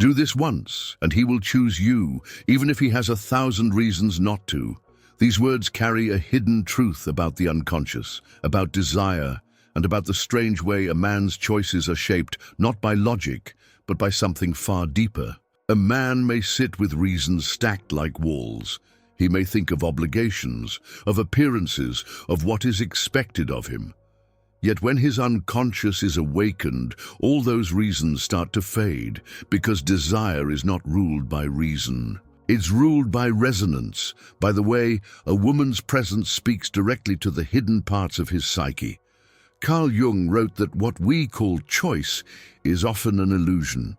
Do this once, and he will choose you, even if he has 1,000 reasons not to. These words carry a hidden truth about the unconscious, about desire, and about the strange way a man's choices are shaped not by logic, but by something far deeper. A man may sit with reasons stacked like walls. He may think of obligations, of appearances, of what is expected of him. Yet when his unconscious is awakened, all those reasons start to fade, because desire is not ruled by reason. It's ruled by resonance, by the way a woman's presence speaks directly to the hidden parts of his psyche. Carl Jung wrote that what we call choice is often an illusion.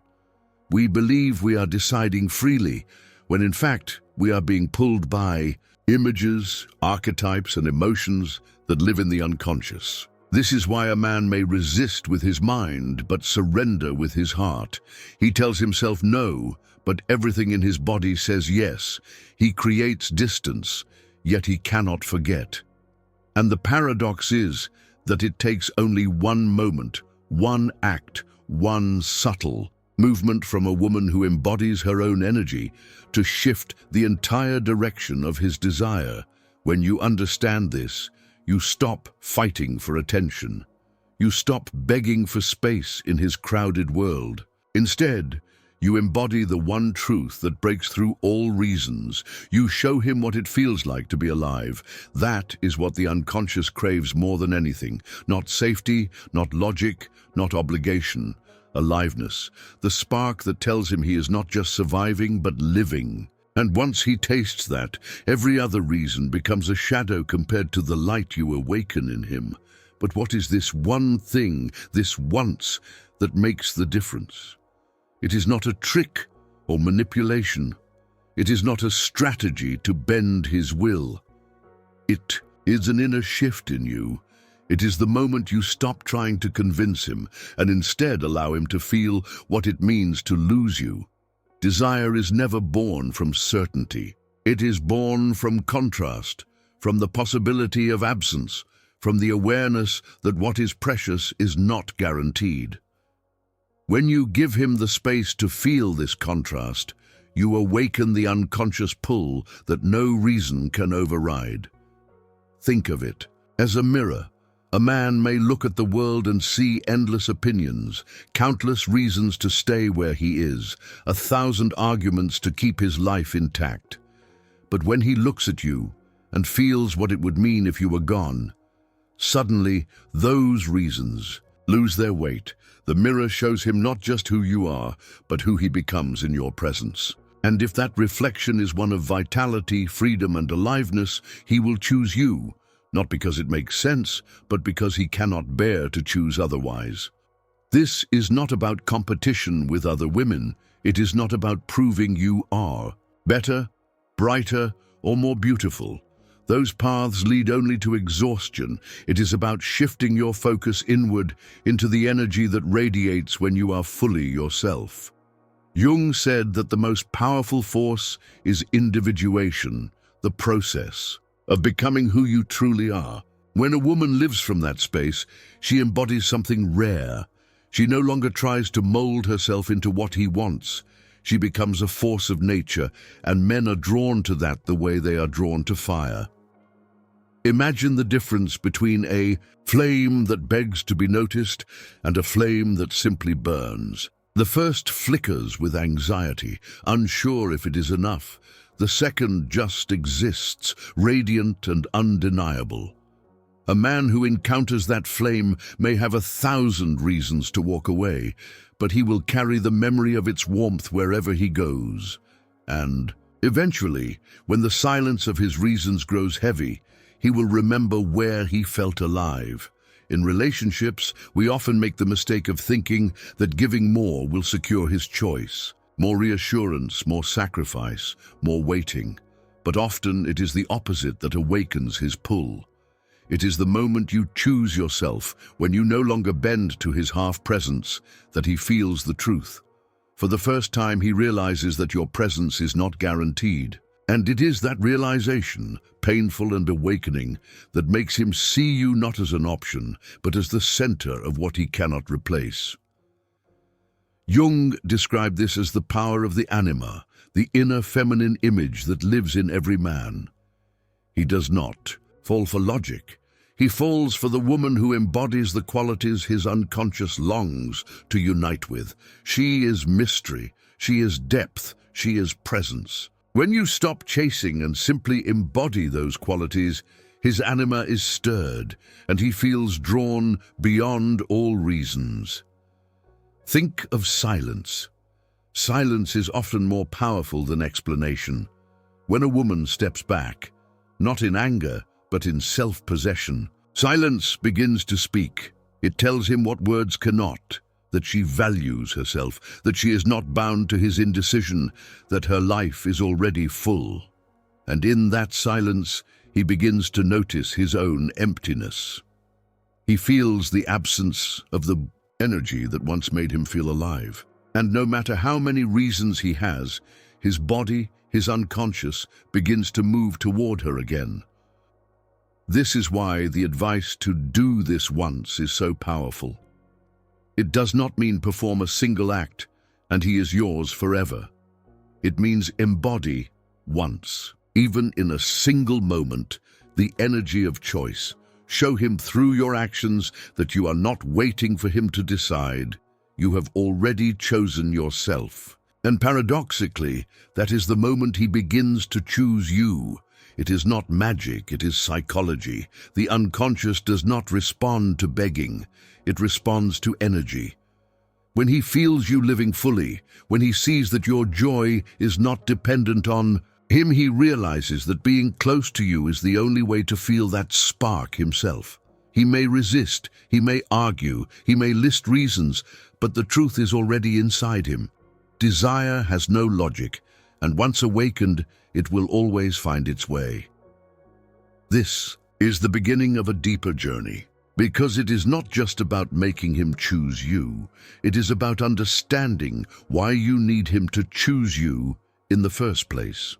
We believe we are deciding freely, when in fact we are being pulled by images, archetypes, and emotions that live in the unconscious. This is why a man may resist with his mind, but surrender with his heart. He tells himself no, but everything in his body says yes. He creates distance, yet he cannot forget. And the paradox is that it takes only one moment, one act, one subtle movement from a woman who embodies her own energy to shift the entire direction of his desire. When you understand this, you stop fighting for attention. You stop begging for space in his crowded world. Instead, you embody the one truth that breaks through all reasons. You show him what it feels like to be alive. That is what the unconscious craves more than anything. Not safety, not logic, not obligation. Aliveness, the spark that tells him he is not just surviving, but living. And once he tastes that, every other reason becomes a shadow compared to the light you awaken in him. But what is this one thing, this once, that makes the difference? It is not a trick or manipulation. It is not a strategy to bend his will. It is an inner shift in you. It is the moment you stop trying to convince him and instead allow him to feel what it means to lose you. Desire is never born from certainty. It is born from contrast, from the possibility of absence, from the awareness that what is precious is not guaranteed. When you give him the space to feel this contrast, you awaken the unconscious pull that no reason can override. Think of it as a mirror. A man may look at the world and see endless opinions, countless reasons to stay where he is, 1,000 arguments to keep his life intact. But when he looks at you and feels what it would mean if you were gone, suddenly those reasons lose their weight. The mirror shows him not just who you are, but who he becomes in your presence. And if that reflection is one of vitality, freedom, and aliveness, he will choose you. Not because it makes sense, but because he cannot bear to choose otherwise. This is not about competition with other women. It is not about proving you are better, brighter, or more beautiful. Those paths lead only to exhaustion. It is about shifting your focus inward into the energy that radiates when you are fully yourself. Jung said that the most powerful force is individuation, the process of becoming who you truly are. When a woman lives from that space, she embodies something rare. She no longer tries to mold herself into what he wants. She becomes a force of nature, and men are drawn to that the way they are drawn to fire. Imagine the difference between a flame that begs to be noticed and a flame that simply burns. The first flickers with anxiety, unsure if it is enough. The second just exists, radiant and undeniable. A man who encounters that flame may have 1,000 reasons to walk away, but he will carry the memory of its warmth wherever he goes. And eventually, when the silence of his reasons grows heavy, he will remember where he felt alive. In relationships, we often make the mistake of thinking that giving more will secure his choice. More reassurance, more sacrifice, more waiting. But often it is the opposite that awakens his pull. It is the moment you choose yourself, when you no longer bend to his half-presence, that he feels the truth. For the first time he realizes that your presence is not guaranteed. And it is that realization, painful and awakening, that makes him see you not as an option, but as the center of what he cannot replace. Jung described this as the power of the anima, the inner feminine image that lives in every man. He does not fall for logic. He falls for the woman who embodies the qualities his unconscious longs to unite with. She is mystery, she is depth, she is presence. When you stop chasing and simply embody those qualities, his anima is stirred, and he feels drawn beyond all reasons. Think of silence. Silence is often more powerful than explanation. When a woman steps back, not in anger, but in self-possession, silence begins to speak. It tells him what words cannot, that she values herself, that she is not bound to his indecision, that her life is already full. And in that silence, he begins to notice his own emptiness. He feels the absence of the energy that once made him feel alive. And no matter how many reasons he has, his body, his unconscious, begins to move toward her again. This is why the advice to do this once is so powerful. It does not mean perform a single act and he is yours forever. It means embody once, even in a single moment, the energy of choice. Show him through your actions that you are not waiting for him to decide. You have already chosen yourself. And paradoxically, that is the moment he begins to choose you. It is not magic, it is psychology. The unconscious does not respond to begging, it responds to energy. When he feels you living fully, when he sees that your joy is not dependent on him, he realizes that being close to you is the only way to feel that spark himself. He may resist, he may argue, he may list reasons, but the truth is already inside him. Desire has no logic, and once awakened, it will always find its way. This is the beginning of a deeper journey, because it is not just about making him choose you, it is about understanding why you need him to choose you in the first place.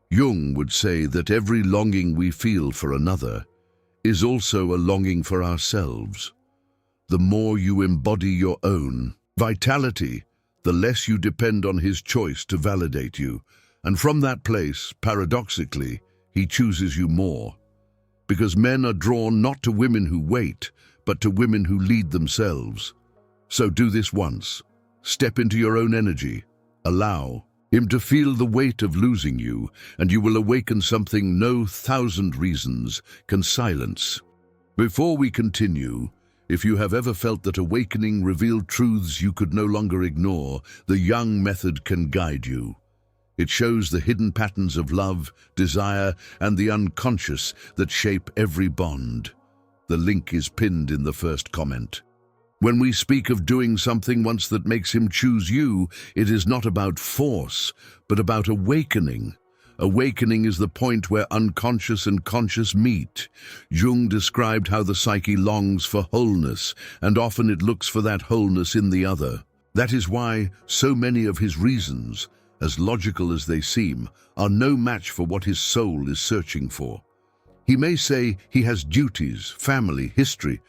Jung would say that every longing we feel for another is also a longing for ourselves. The more you embody your own vitality, the less you depend on his choice to validate you. And from that place, paradoxically, he chooses you more. Because men are drawn not to women who wait, but to women who lead themselves. So do this once. Step into your own energy. Allow him to feel the weight of losing you, and you will awaken something no 1,000 reasons can silence. Before we continue, if you have ever felt that awakening revealed truths you could no longer ignore, the Jung method can guide you. It shows the hidden patterns of love, desire, and the unconscious that shape every bond. The link is pinned in the first comment. When we speak of doing something once that makes him choose you, it is not about force, but about awakening. Awakening is the point where unconscious and conscious meet. Jung described how the psyche longs for wholeness, and often it looks for that wholeness in the other. That is why so many of his reasons, as logical as they seem, are no match for what his soul is searching for. He may say he has duties, family, history,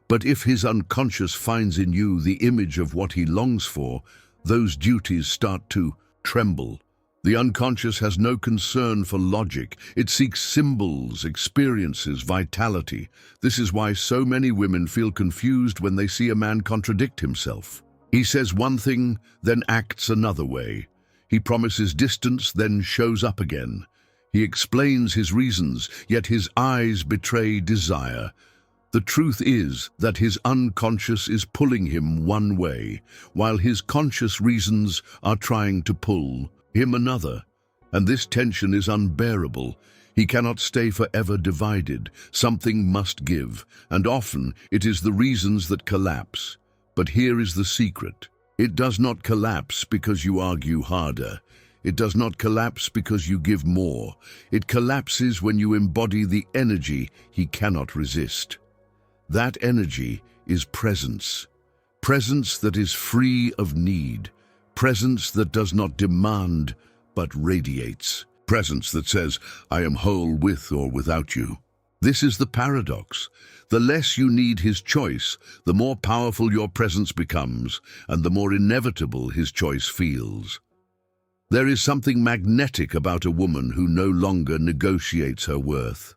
but if his unconscious finds in you the image of what he longs for, those duties start to tremble. The unconscious has no concern for logic. It seeks symbols, experiences, vitality. This is why so many women feel confused when they see a man contradict himself. He says one thing, then acts another way. He promises distance, then shows up again. He explains his reasons, yet his eyes betray desire. The truth is that his unconscious is pulling him one way, while his conscious reasons are trying to pull him another. And this tension is unbearable. He cannot stay forever divided. Something must give, and often it is the reasons that collapse. But here is the secret. It does not collapse because you argue harder. It does not collapse because you give more. It collapses when you embody the energy he cannot resist. That energy is presence. Presence that is free of need. Presence that does not demand, but radiates. Presence that says, I am whole with or without you. This is the paradox. The less you need his choice, the more powerful your presence becomes, and the more inevitable his choice feels. There is something magnetic about a woman who no longer negotiates her worth.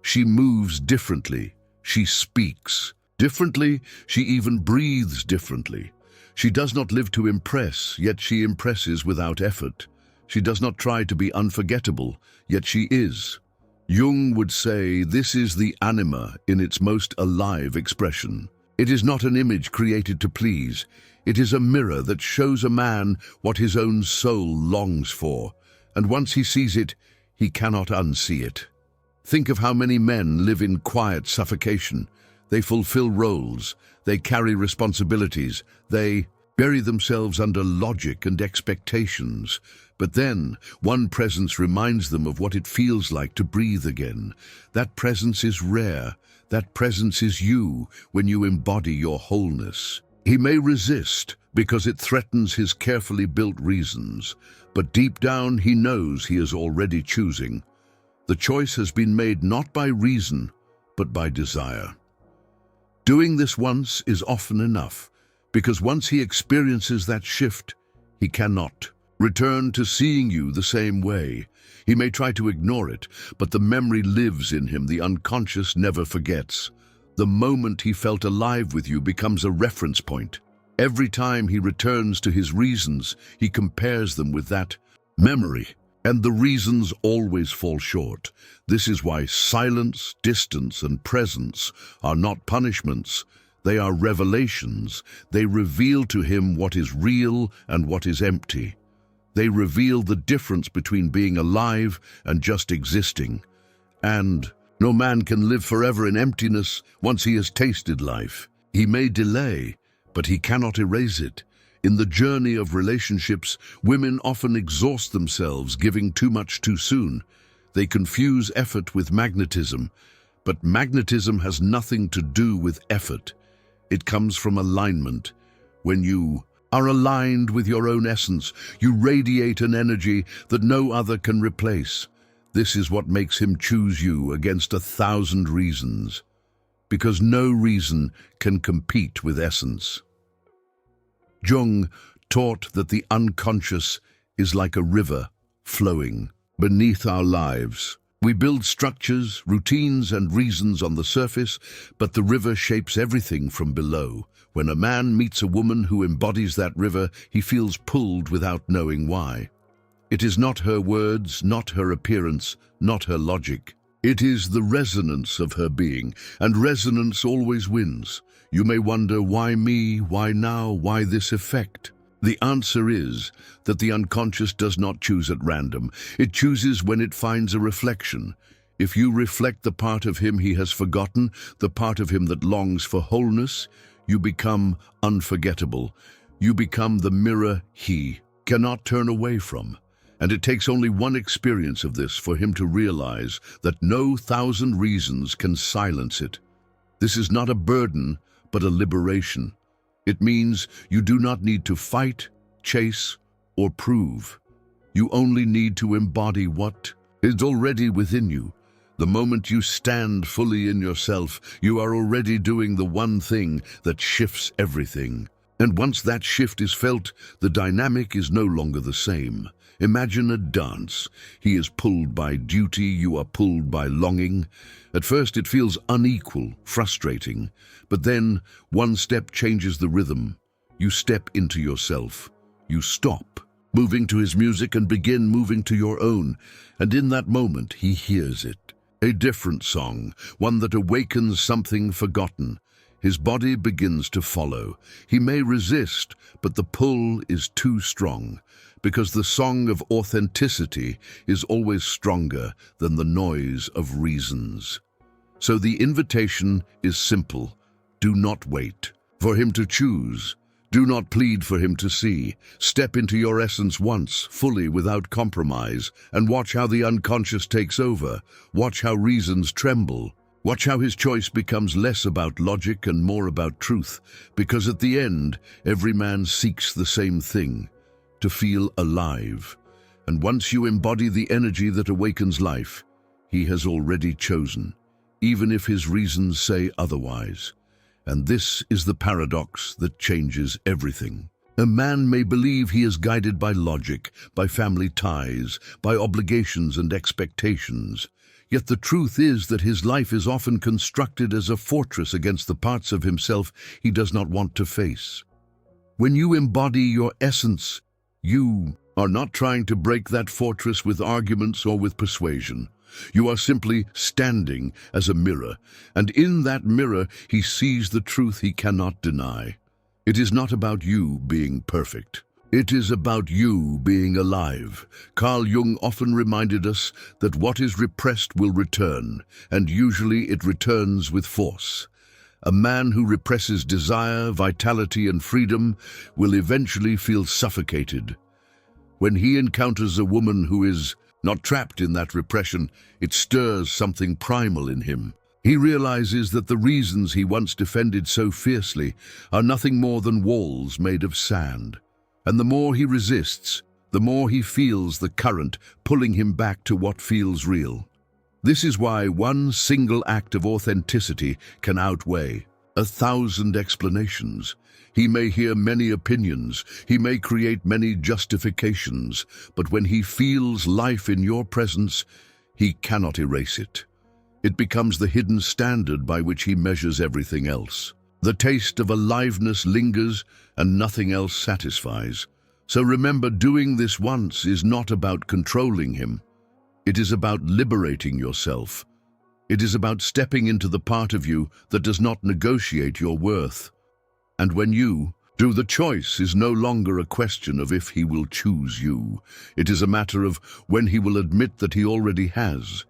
She moves differently. She speaks differently. She even breathes differently. She does not live to impress, yet she impresses without effort. She does not try to be unforgettable, yet she is. Jung would say this is the anima in its most alive expression. It is not an image created to please. It is a mirror that shows a man what his own soul longs for, and once he sees it, he cannot unsee it. Think of how many men live in quiet suffocation. They fulfill roles, they carry responsibilities, they bury themselves under logic and expectations. But then, one presence reminds them of what it feels like to breathe again. That presence is rare. That presence is you when you embody your wholeness. He may resist because it threatens his carefully built reasons, but deep down he knows he is already choosing. The choice has been made not by reason, but by desire. Doing this once is often enough, because once he experiences that shift, he cannot return to seeing you the same way. He may try to ignore it, but the memory lives in him. The unconscious never forgets. The moment he felt alive with you becomes a reference point. Every time he returns to his reasons, he compares them with that memory. And the reasons always fall short. This is why silence, distance, and presence are not punishments. They are revelations. They reveal to him what is real and what is empty. They reveal the difference between being alive and just existing. And no man can live forever in emptiness once he has tasted life. He may delay, but he cannot erase it. In the journey of relationships, women often exhaust themselves, giving too much too soon. They confuse effort with magnetism, but magnetism has nothing to do with effort. It comes from alignment. When you are aligned with your own essence, you radiate an energy that no other can replace. This is what makes him choose you against 1,000 reasons, because no reason can compete with essence. Jung taught that the unconscious is like a river flowing beneath our lives. We build structures, routines, and reasons on the surface, but the river shapes everything from below. When a man meets a woman who embodies that river, he feels pulled without knowing why. It is not her words, not her appearance, not her logic. It is the resonance of her being, and resonance always wins. You may wonder, why me, why now, why this effect? The answer is that the unconscious does not choose at random. It chooses when it finds a reflection. If you reflect the part of him he has forgotten, the part of him that longs for wholeness, you become unforgettable. You become the mirror he cannot turn away from. And it takes only one experience of this for him to realize that no 1,000 reasons can silence it. This is not a burden, but a liberation. It means you do not need to fight, chase, or prove. You only need to embody what is already within you. The moment you stand fully in yourself, you are already doing the one thing that shifts everything. And once that shift is felt, the dynamic is no longer the same. Imagine a dance. He is pulled by duty, you are pulled by longing. At first it feels unequal, frustrating, but then one step changes the rhythm. You step into yourself. You stop moving to his music and begin moving to your own. And in that moment he hears it. A different song, one that awakens something forgotten. His body begins to follow. He may resist, but the pull is too strong, because the song of authenticity is always stronger than the noise of reasons. So the invitation is simple. Do not wait for him to choose. Do not plead for him to see. Step into your essence once, fully, without compromise, and watch how the unconscious takes over. Watch how reasons tremble. Watch how his choice becomes less about logic and more about truth, because at the end, every man seeks the same thing, to feel alive. And once you embody the energy that awakens life, he has already chosen. even if his reasons say otherwise. And this is the paradox that changes everything. A man may believe he is guided by logic, by family ties, by obligations and expectations. Yet the truth is that his life is often constructed as a fortress against the parts of himself he does not want to face. When you embody your essence, you are not trying to break that fortress with arguments or with persuasion. You are simply standing as a mirror, and in that mirror he sees the truth he cannot deny. It is not about you being perfect. It is about you being alive. Carl Jung often reminded us that what is repressed will return, and usually it returns with force. A man who represses desire, vitality, and freedom will eventually feel suffocated. When he encounters a woman who is not trapped in that repression, it stirs something primal in him. He realizes that the reasons he once defended so fiercely are nothing more than walls made of sand. And the more he resists, the more he feels the current pulling him back to what feels real. This is why one single act of authenticity can outweigh 1,000 explanations. He may hear many opinions, he may create many justifications, but when he feels life in your presence, he cannot erase it. It becomes the hidden standard by which he measures everything else. The taste of aliveness lingers and nothing else satisfies. So remember, doing this once is not about controlling him. It is about liberating yourself. It is about stepping into the part of you that does not negotiate your worth. And when you do, the choice is no longer a question of if he will choose you. It is a matter of when he will admit that he already has.